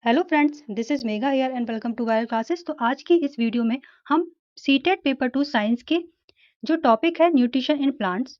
Hello friends, this is Megha here and welcome to wire classes. तो आज की इस वीडियो में हम सीटेट पेपर 2 साइंस के जो टॉपिक है न्यूट्रिशन इन प्लांट्स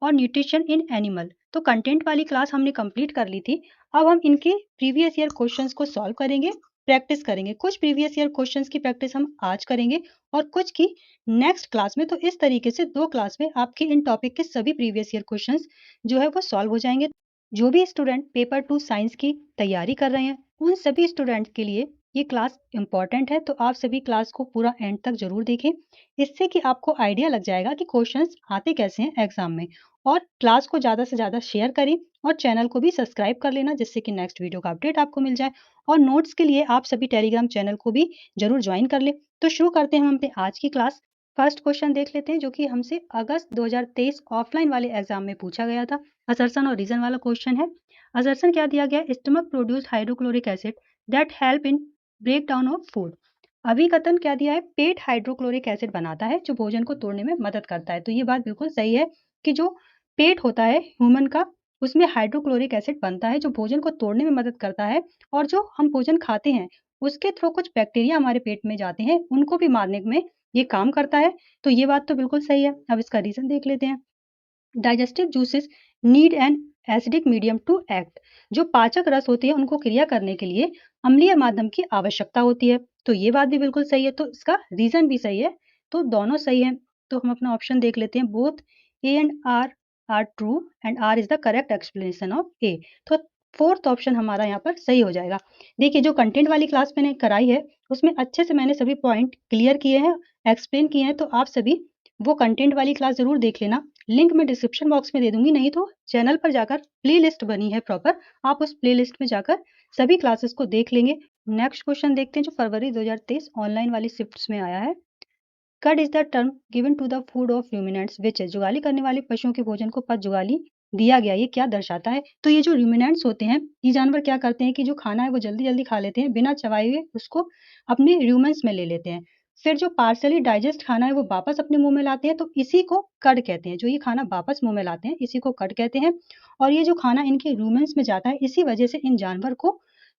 और न्यूट्रिशन इन एनिमल, तो कंटेंट वाली क्लास हमने कंप्लीट कर ली थी। अब हम इनके प्रीवियस ईयर क्वेश्चंस को सॉल्व करेंगे, प्रैक्टिस करेंगे। कुछ प्रीवियस ईयर क्वेश्चंस की प्रैक्टिस हम आज करेंगे और कुछ की नेक्स्ट क्लास में। तो इस तरीके से 2 क्लास में आपके इन टॉपिक के सभी प्रीवियस ईयर क्वेश्चंस जो है वो सॉल्व हो जाएंगे। जो भी स्टूडेंट पेपर 2 साइंस की तैयारी कर रहे हैं, उन सभी स्टूडेंट्स के लिए ये क्लास इम्पॉर्टेंट है। तो आप सभी क्लास को पूरा एंड तक जरूर देखें, इससे कि आपको आइडिया लग जाएगा कि क्वेश्चंस आते कैसे हैं एग्जाम में। और क्लास को ज़्यादा से ज़्यादा शेयर करें और चैनल को भी सब्सक्राइब कर लेना, जिससे कि नेक्स्ट वीडियो का अपडेट आपको मिल जाए। और नोट्स के लिए आप सभी टेलीग्राम चैनल को भी जरूर ज्वाइन कर ले। तो शुरू करते हैं हम अपने आज की क्लास। फर्स्ट क्वेश्चन देख लेते हैं, जो कि हमसे अगस्त 2023 ऑफलाइन वाले एग्जाम में पूछा गया था। असर्शन और रीजन वाला क्वेश्चन है। असर्शन क्या दिया गया? Stomach produce hydrochloric acid that help in break down of food. अभिकथन क्या दिया है? पेट हाइड्रोक्लोरिक एसिड बनाता है जो भोजन को तोड़ने में मदद करता है। तो ये बात बिल्कुल सही है कि जो पेट होता है ह्यूमन का, उसमें हाइड्रोक्लोरिक एसिड बनता है जो भोजन को तोड़ने में मदद करता है। और जो हम भोजन खाते हैं उसके थ्रू कुछ बैक्टीरिया हमारे पेट में जाते हैं, उनको भी मारने में ये काम करता है। तो ये बात तो बिल्कुल सही है। अब इसका रीजन देख लेते हैं। Digestive juices need an acidic medium to act. जो पाचक रस होते हैं उनको क्रिया करने के लिए अम्लीय माध्यम की आवश्यकता होती है। तो ये बात भी बिल्कुल सही है। तो इसका रीजन भी सही है। तो दोनों सही है। तो हम अपना ऑप्शन देख लेते हैं। Both A and R are true and R is the correct explanation of A. तो फोर्थ ऑप्शन हमारा यहाँ पर सही हो जाएगा। देखिए, जो कंटेंट वाली क्लास मैंने कराई है उसमें अच्छे से मैंने सभी पॉइंट क्लियर किए हैं, एक्सप्लेन किए हैं। तो आप सभी वो कंटेंट वाली क्लास जरूर देख लेना। लिंक मैं डिस्क्रिप्शन बॉक्स में दे दूंगी, नहीं तो चैनल पर जाकर प्लेलिस्ट बनी है प्रॉपर, आप उस प्लेलिस्ट में जाकर सभी क्लासेस को देख लेंगे। नेक्स्ट क्वेश्चन देखते हैं, जो फरवरी 2023 ऑनलाइन वाली शिफ्ट्स में आया है। Cud is the term given to the food of ruminants which है। जुगाली करने वाले पशुओं के भोजन को पद जुगाली दिया गया, ये क्या दर्शाता है? तो ये जो रूमिनेंट्स होते हैं, ये जानवर क्या करते हैं कि जो खाना है वो जल्दी जल्दी खा लेते हैं, बिना चबाए हुए उसको अपने रूमेंस में ले लेते हैं। फिर जो पार्सली डाइजेस्ट खाना है वो वापस अपने मुंह में लाते हैं। तो इसी को कड कहते हैं। जो ये खाना वापस मुंह में लाते हैं इसी को कड कहते हैं। और ये जो खाना इनके रूमेंस में जाता है, इसी वजह से इन जानवर को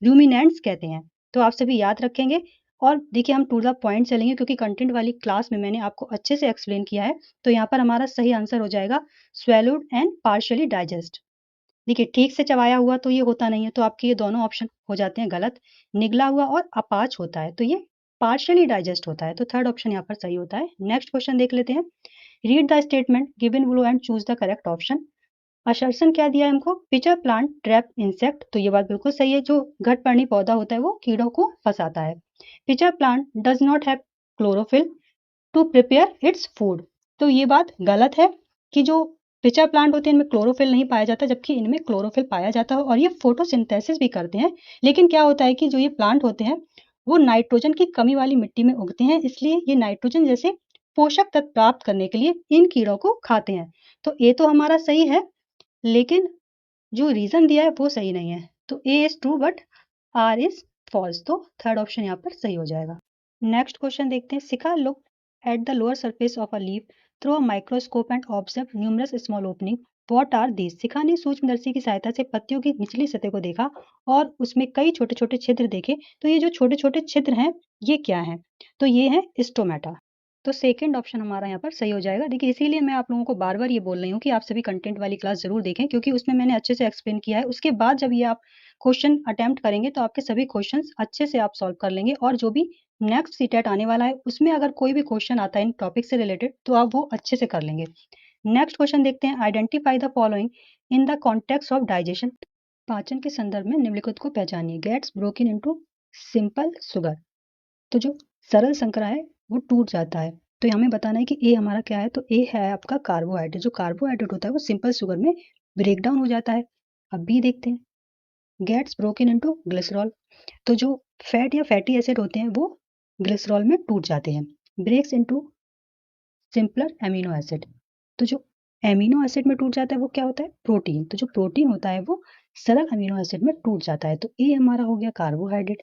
रूमिनेंट्स कहते हैं। तो आप सभी याद रखेंगे। और देखिए, हम टू द पॉइंट चलेंगे क्योंकि कंटेंट वाली क्लास में मैंने आपको अच्छे से एक्सप्लेन किया है। तो यहाँ पर हमारा सही आंसर हो जाएगा स्वेलोड एंड पार्शियली डाइजेस्ट। देखिए, ठीक से चबाया हुआ तो ये होता नहीं है, तो आपके ये दोनों ऑप्शन हो जाते हैं गलत। निगला हुआ और अपाच होता है तो ये पार्शियली डाइजेस्ट होता है। तो थर्ड ऑप्शन यहाँ पर सही होता है। नेक्स्ट क्वेश्चन देख लेते हैं। Read the statement given below and choose the correct option. Assertion क्या दिया है हमको? Pitcher plant trap insect. तो ये बात बिल्कुल सही है। जो घटपर्णी पौधा होता है वो कीड़ों को फंसाता है। Pitcher plant does not have chlorophyll to prepare its food. तो ये बात गलत है कि जो पिचर प्लांट होते हैं इनमें क्लोरोफिल नहीं पाया जाता, जबकि इनमें क्लोरोफिल पाया जाता है और ये फोटोसिंथेसिस भी करते हैं। लेकिन क्या होता है कि जो ये प्लांट होते हैं वो नाइट्रोजन की कमी वाली मिट्टी में उगते हैं, इसलिए ये नाइट्रोजन जैसे पोषक तत्व प्राप्त करने के लिए इन कीड़ों को खाते हैं। तो ये तो हमारा सही है, लेकिन जो रीजन दिया है वो सही नहीं है। तो A is true but R is false. तो थर्ड ऑप्शन यहाँ पर सही हो जाएगा। नेक्स्ट क्वेश्चन देखते हैं। Shikha look at the lower surface of a leaf through a microscope and observe numerous small opening. What are these? Shikha ने सूक्ष्मदर्शी की सहायता से पत्तियों की निचली सतह को देखा और उसमें कई छोटे छोटे छिद्र देखे। तो ये जो छोटे छोटे छिद्र हैं ये क्या हैं? तो ये है स्टोमेटा। तो सेकंड ऑप्शन हमारा यहाँ पर सही हो जाएगा। देखिए, इसीलिए मैं आप लोगों को बार बार ये बोल रही हूँ कि आप सभी कंटेंट वाली क्लास जरूर देखें, क्योंकि उसमें मैंने अच्छे से एक्सप्लेन किया है। उसके बाद जब ये आप क्वेश्चन अटेम्प्ट करेंगे तो आपके सभी क्वेश्चन अच्छे से आप सॉल्व कर लेंगे। और जो भी नेक्स्ट सीटेट आने वाला है उसमें अगर कोई भी क्वेश्चन आता है इन टॉपिक से रिलेटेड तो आप वो अच्छे से कर लेंगे। नेक्स्ट क्वेश्चन देखते हैं। Identify the following in the context of digestion. पाचन के संदर्भ में निम्नलिखित को पहचानिए। Gets broken into simple sugar. तो जो सरल संकरा है वो टूट जाता है। तो हमें बताना है कि ए हमारा क्या है। तो ए है आपका कार्बोहाइड्रेट। जो कार्बोहाइड्रेट होता है वो सिंपल शुगर में ब्रेक डाउन हो जाता है। अब बी देखते हैं। Gets broken into glycerol. तो जो फैट या फैटी एसिड होते हैं वो ग्लिसरॉल में टूट जाते हैं। Breaks into simpler amino acid. तो जो एमिनो एसिड में टूट जाता है वो क्या होता है? प्रोटीन। तो जो प्रोटीन होता है वो सरल अमीनो एसिड में टूट जाता है। तो ए हमारा हो गया कार्बोहाइड्रेट,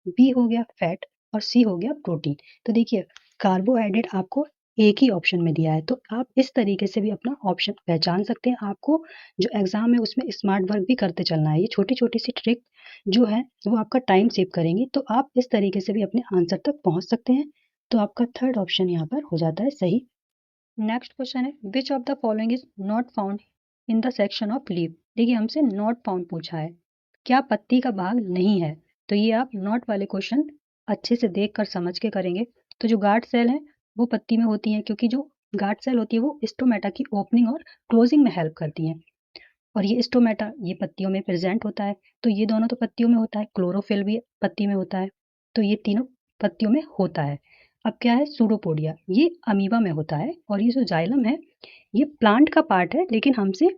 बी हो गया फैट और सी हो गया प्रोटीन। तो देखिए, कार्बोहाइड्रेट आपको एक ही ऑप्शन में दिया है। तो आप इस तरीके से भी अपना ऑप्शन पहचान सकते हैं। आपको जो एग्ज़ाम है उसमें स्मार्ट वर्क भी करते चलना है। ये छोटी-छोटी सी ट्रिक जो है वो आपका टाइम सेव करेंगी। तो आप इस तरीके से भी अपने आंसर तक पहुँच सकते हैं। तो आपका थर्ड ऑप्शन यहाँ पर हो जाता है सही। नेक्स्ट क्वेश्चन है which of the following is not found in the section of leaf. देखिए हमसे नॉट फाउंड पूछा है, क्या पत्ती का भाग नहीं है। तो ये आप नॉट वाले क्वेश्चन अच्छे से देख कर समझ के करेंगे। तो जो गार्ड सेल है वो पत्ती में होती है, क्योंकि जो गार्ड सेल होती है वो स्टोमेटा की ओपनिंग और क्लोजिंग में हेल्प करती है। और ये स्टोमेटा ये पत्तियों में प्रेजेंट होता है। तो ये दोनों तो पत्तियों में होता है, क्लोरोफिल भी पत्ती में होता है। तो ये तीनों पत्तियों में होता है। अब क्या है सूडोपोडिया, ये अमीबा में होता है। और ये जो जाइलम है ये प्लांट का पार्ट है, लेकिन हमसे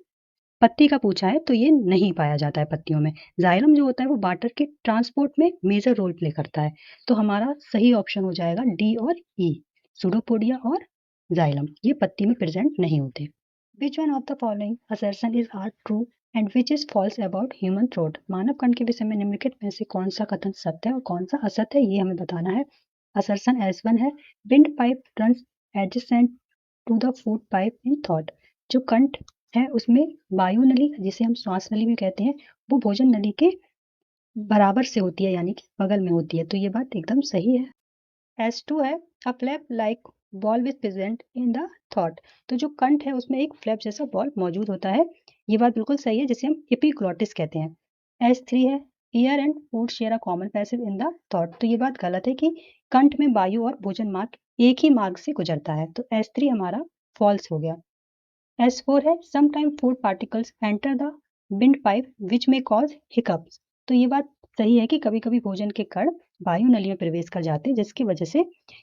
पत्ती का पूछा है तो ये नहीं पाया जाता है पत्तियों में। जाइलम जो होता है वो वाटर के ट्रांसपोर्ट में मेजर रोल प्ले करता है। तो हमारा सही ऑप्शन हो जाएगा डी और ई, सूडोपोडिया और जाइलम ये पत्ती में प्रेजेंट नहीं होते। Which one of the following assertion is are true and which is false about human throat. मानव कंठ के विषय में निम्नलिखित में से कौन सा कथन सत्य है और कौन सा असत्य है, ये हमें बताना है। असर्शन S1 है windpipe runs adjacent to the food pipe in थॉट। जो कंठ है उसमें वायु नली, जिसे हम श्वास नली भी कहते हैं, वो भोजन नली के बराबर से होती है, यानी कि बगल में होती है। तो ये बात एकदम सही है। S2 है a flap like ball with present in the थॉट। तो जो कंठ है उसमें एक फ्लैप जैसा बॉल मौजूद होता है। ये बात बिल्कुल सही है, जिसे हम एपिग्लॉटिस कहते हैं। S3 है year and food share a common passage in the थॉट। तो ये बात गलत है कि कंठ में वायु और भोजन मार्ग एक ही मार्ग से गुजरता है। तो S3 हमारा फॉल्स हो गया। S4 है sometime food particles enter the wind pipe which में कॉज हिकअप्स। तो ये बात सही है कि कभी कभी भोजन के कण वायु नली में प्रवेश कर जाते हैं, जिसकी वजह से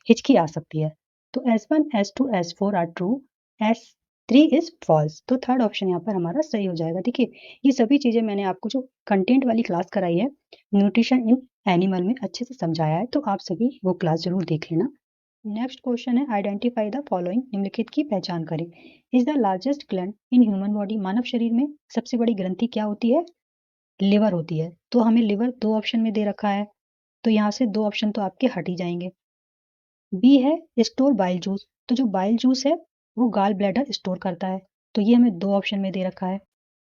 हिचकी आ सकती है। तो S1 S2 S4 are true, S3 is false. तो थर्ड ऑप्शन यहाँ पर हमारा सही हो जाएगा। देखिए ये सभी चीजें मैंने आपको जो कंटेंट वाली क्लास कराई है न्यूट्रिशन इन एनिमल में अच्छे से समझाया है। तो आप सभी वो क्लास जरूर देख लेना। नेक्स्ट क्वेश्चन है आइडेंटिफाई द फॉलोइंग। निम्नलिखित की पहचान करें। Is the largest gland in human body. मानव शरीर में सबसे बड़ी ग्रंथि क्या होती है? लिवर होती है। तो हमें लिवर दो ऑप्शन में दे रखा है, तो यहाँ से दो ऑप्शन तो आपके हट ही जाएंगे। बी है स्टोर बाइल जूस। तो जो बाइल जूस है वो गाल ब्लैडर स्टोर करता है। तो ये हमें दो ऑप्शन में दे रखा है।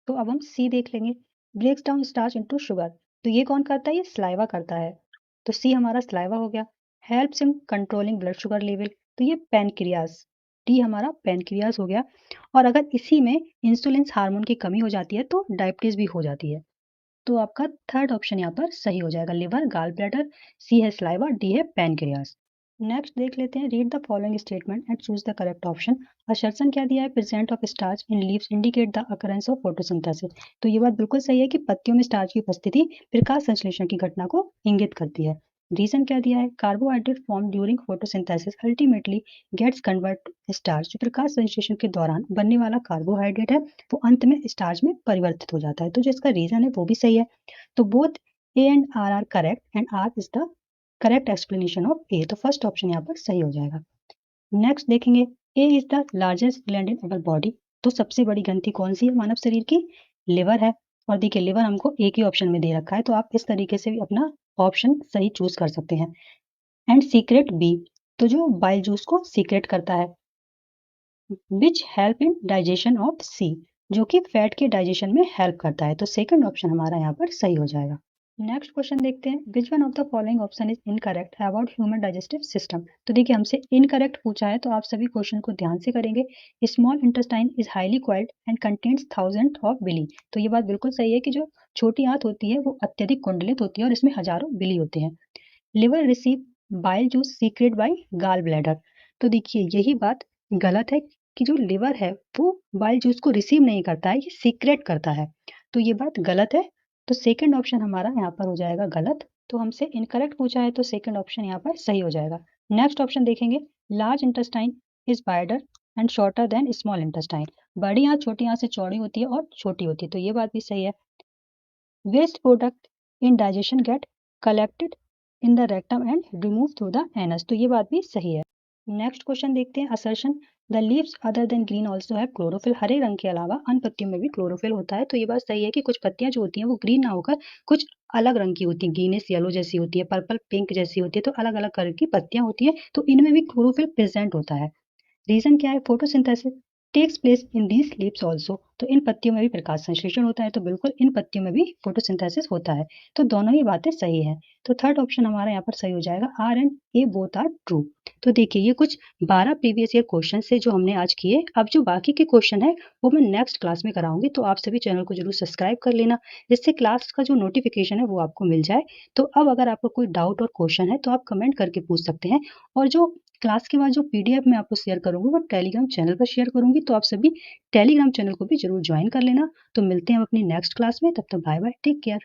तो अब हम सी देख लेंगे, breaks down starch into sugar. तो ये कौन करता है? ये स्लाइवा करता है। तो सी हमारा स्लाइवा हो गया। Helps in controlling blood sugar level. तो ये पैनक्रियास, डी हमारा पैनक्रियास हो गया। और अगर इसी में इंसुलिन हार्मोन की कमी हो जाती है तो डायबिटीज भी हो जाती है। तो आपका थर्ड ऑप्शन यहाँ पर सही हो जाएगा, लिवर, गाल ब्लैडर, सी है स्लाइवा, डी है पैनक्रियास। नेक्स्ट देख लेते हैं, read the following statement and choose the correct option. Assertion क्या दिया है? Present of starch in leaves indicate the occurrence of photosynthesis. तो ये बात बिल्कुल सही है कि पत्तियों में स्टार्च की उपस्थिति प्रकाश संश्लेषण की घटना को इंगित करती है। रीजन क्या दिया है? Carbohydrate form during photosynthesis ultimately gets convert to starch. जो प्रकाश संश्लेषण के दौरान बनने वाला कार्बोहाइड्रेट है वो अंत में स्टार्च में परिवर्तित हो जाता है। तो जो इसका रीजन है वो भी सही है। तो both A and R correct and R is the correct explanation of A. तो फर्स्ट ऑप्शन यहाँ पर सही हो जाएगा। नेक्स्ट देखेंगे, A is the largest gland in our body. तो सबसे बड़ी ग्रंथि कौन सी है मानव शरीर की? लिवर है। और देखिए लिवर हमको एक ही ऑप्शन में दे रखा है, तो आप इस तरीके से भी अपना ऑप्शन सही चूज कर सकते हैं। एंड सीक्रेट बी, तो जो बाइल जूस को सीक्रेट करता है। Which help in digestion of C, जो कि फैट के डाइजेशन में हेल्प करता है। तो सेकंड ऑप्शन हमारा यहाँ पर सही हो जाएगा। नेक्स्ट क्वेश्चन देखते हैं, विच one of the following option is incorrect about human digestive system. तो देखिए हमसे इनकरेक्ट पूछा है, तो आप सभी क्वेश्चन को ध्यान से करेंगे। Small intestine is highly coiled and contains thousand of villi. तो ये बात बिल्कुल सही है कि जो छोटी आंत होती है वो अत्यधिक कुंडलित होती है और इसमें हजारों बिली होते हैं। Liver receive bile juice secrete by gall bladder. तो देखिए यही बात गलत है कि जो लिवर है वो बाइल जूस को रिसीव नहीं करता है, ये सीक्रेट करता है। तो ये बात गलत है। तो सेकंड ऑप्शन हमारा यहाँ पर हो जाएगा गलत। तो हमसे इनकरेक्ट पूछा है तो सेकंड ऑप्शन यहाँ पर सही हो जाएगा। नेक्स्ट ऑप्शन देखेंगे, large intestine is wider and shorter than small intestine. बड़ी आंत छोटी आंत से चौड़ी होती है और छोटी होती है। तो ये बात भी सही है। Waste product in digestion get collected in the rectum and removed through the anus। तो ये बात भी सही है। नेक्स्ट क्वेश्चन देखते हैं, assertion the leaves other than green also have chlorophyll. हरे रंग के अलावा अन्य पत्तियों में भी क्लोरोफिल होता है। तो ये बात सही है कि कुछ पत्तियां जो होती हैं वो ग्रीन ना होकर कुछ अलग रंग की होती हैं, ग्रीनिश येलो जैसी होती है, पर्पल पिंक जैसी होती है। तो अलग अलग कलर की पत्तियां होती हैं, तो इनमें भी क्लोरोफिल प्रेजेंट होता है। रीजन क्या है, photosynthesis takes place in these leaves also, तो इन पत्तियों में भी प्रकाश संश्लेषण होता है, तो बिल्कुल इन पत्तियों में भी फोटोसिंथेसिस होता है। तो दोनों ही बातें सही है। तो थर्ड ऑप्शन हमारा यहाँ पर सही हो जाएगा, R and A both are true. तो देखिए ये कुछ 12 प्रीवियस ईयर क्वेश्चन से जो हमने आज किए। अब जो बाकी के क्वेश्चन है वो मैं नेक्स्ट क्लास में कराऊंगी, तो आप सभी चैनल को जरूर सब्सक्राइब कर लेना, जिससे क्लास का जो नोटिफिकेशन है वो आपको मिल जाए। तो अब अगर आपको कोई डाउट और क्वेश्चन है तो आप कमेंट करके पूछ सकते हैं, और जो क्लास के बाद जो पीडीएफ मैं आपको शेयर करूंगी वो टेलीग्राम चैनल पर शेयर करूंगी, तो आप सभी टेलीग्राम चैनल को भी जरूर ज्वाइन कर लेना। तो मिलते हैं हम अपनी नेक्स्ट क्लास में, तब तक बाय बाय, टेक केयर।